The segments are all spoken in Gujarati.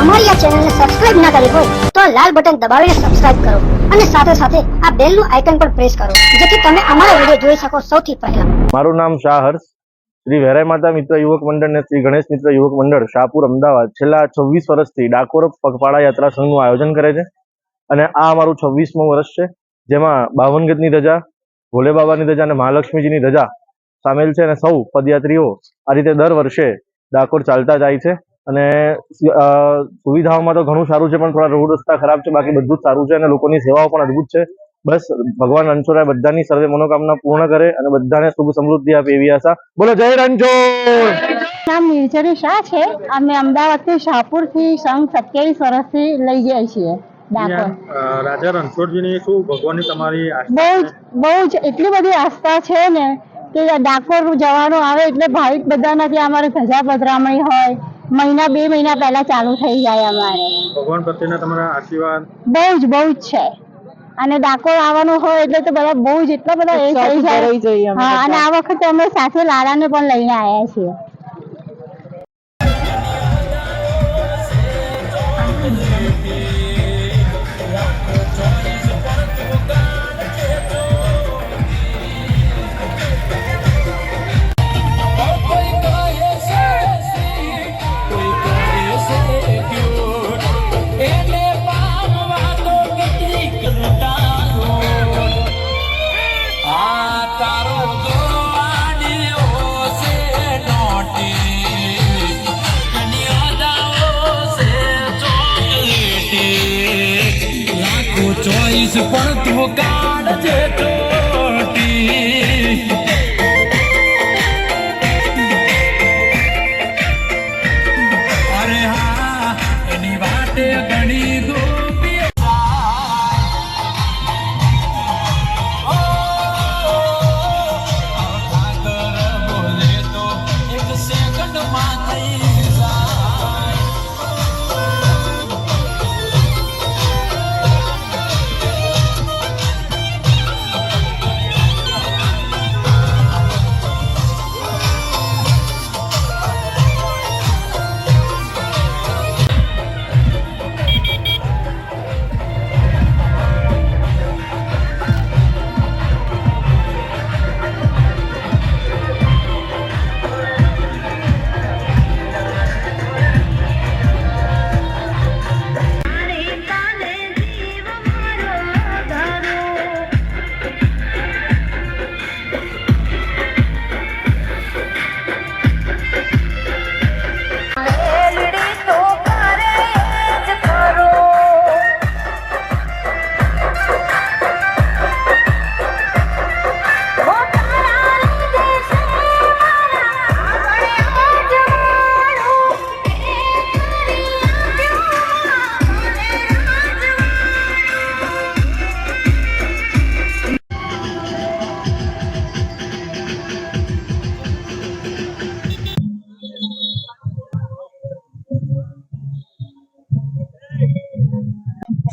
અમારી આ ચેનલને સબસ્ક્રાઇબ ના કરી હોય તો આ લાલ બટન દબાવીને સબસ્ક્રાઇબ કરો અને સાથે સાથે આ બેલનું આઇકન પણ પ્રેસ કરો જેથી તમે અમારા વિડિયો જોઈ શકો સૌથી પહેલા। મારું નામ શાહ હર્ષ, શ્રી વેરાઈ માતા મિત્ર યુવક મંડળ ને શ્રી ગણેશ મિત્ર યુવક મંડળ શાહપુર અમદાવાદ છેલ્લા 26 વર્ષથી ડાકોર પગપાળા યાત્રા સંઘનું આયોજન કરે છે અને આ અમારું 26મું વર્ષ છે, જેમાં 52 ગજની ધજા, ભોલે બાબાની ધજા અને મહાલક્ષ્મીજીની ધજા સામેલ છે અને સૌ પદયાત્રીઓ આ રીતે દર વર્ષે ડાકોર ચાલતા જાય છે અને સુવિધાઓમાં તો ઘણું સારું છે, પણ થોડા રોડ રસ્તા ખરાબ છે, બાકી બધું જ સારું છે અને લોકોની સેવાઓ પણ અદભુત છે। બસ ભગવાન રણછોડરાય બધાની સર્વે મનોકામના પૂર્ણ કરે અને બધાને સુખ સમૃદ્ધિ આપે એવી આશા। બોલો જય રણછોડ। નામ નિર્જરી શાહ છે। અમે અમદાવાદથી શાહપુરથી સંઘ 27 વર્ષથી લઈ ગયા છીએ ડાકોર। રાજા રણછોડજીની શું ભગવાનની તમારી બહુ જ એટલી બધી આસ્થા છે ને કે ડાકોર જવાનું આવે એટલે ભાવિક બધાના ત્યાં અમારે ધજા પધરામણી હોય, મહિના 2 મહિના પહેલા ચાલુ થઈ જાય અમારે। ભગવાન પ્રત્યેના તમારા આશીર્વાદ બહુ જ છે અને ડાકોર આવવાનું હોય એટલે તો બધા બહુ જ એટલા બધા એ થઈ જાય। હા, અને આ વખતે અમે સાથે લાલાને પણ લઈને આવ્યા છીએ। ચોઈસ પણ તું કાઢજે ચોટી, અરે હા એની વાટે ઘણી ગોપી બોલે તો એક સેકન્ડ માં થઈ જાય।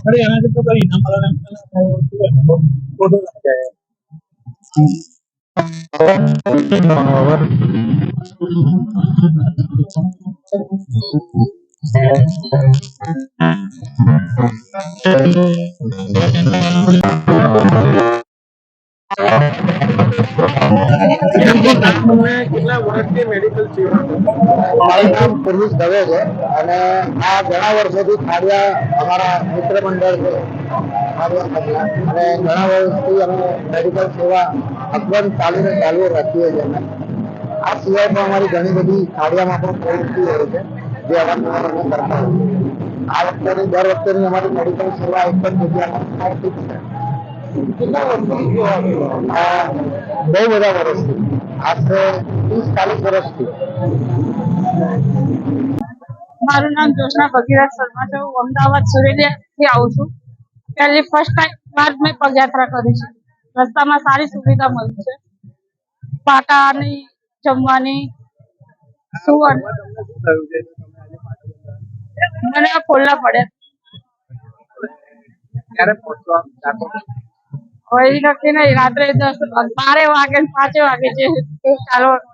अरे यहाँ से तो कहीं इनाम वाला फोटो लग जाए। કેટલા વર્ષથી મેડિકલ સેવા? મારું નામ પુરુષ દવે છે અને આ ઘણા વર્ષોથી ખાડિયા અમારા મિત્ર મંડળ છે અને ઘણા વર્ષથી અમે મેડિકલ સેવા અકબંધ ચાલુ રાખીએ છીએ। અમે આ સિવાય પણ અમારી ઘણી બધી ખાડિયામાં પણ પ્રવૃત્તિ હોય છે જે અમે કરતા હોઈએ। આ વખતેની દર વખતેની અમારી મેડિકલ સેવા એક જ જગ્યામાં ફિક્સ છે। કેટલા વર્ષથી? બહુ બધા વર્ષથી, આશરે 30-40 વર્ષથી। મારું નામ જોશના ભગીરથ શર્મા છે। હું અમદાવાદ સુરેલિયાથી આવું છું। ફર્સ્ટ ટાઈમ મેં પગયાત્રા કરી છે। રસ્તામાં સારી સુવિધા મળી છે, પાટાની, જમવાની, સુવાનું મને ખોલના પડ્યા। કોઈ નક્કી નહીં, રાત્રે 12 વાગે 5 વાગે જે ચાલવાનું।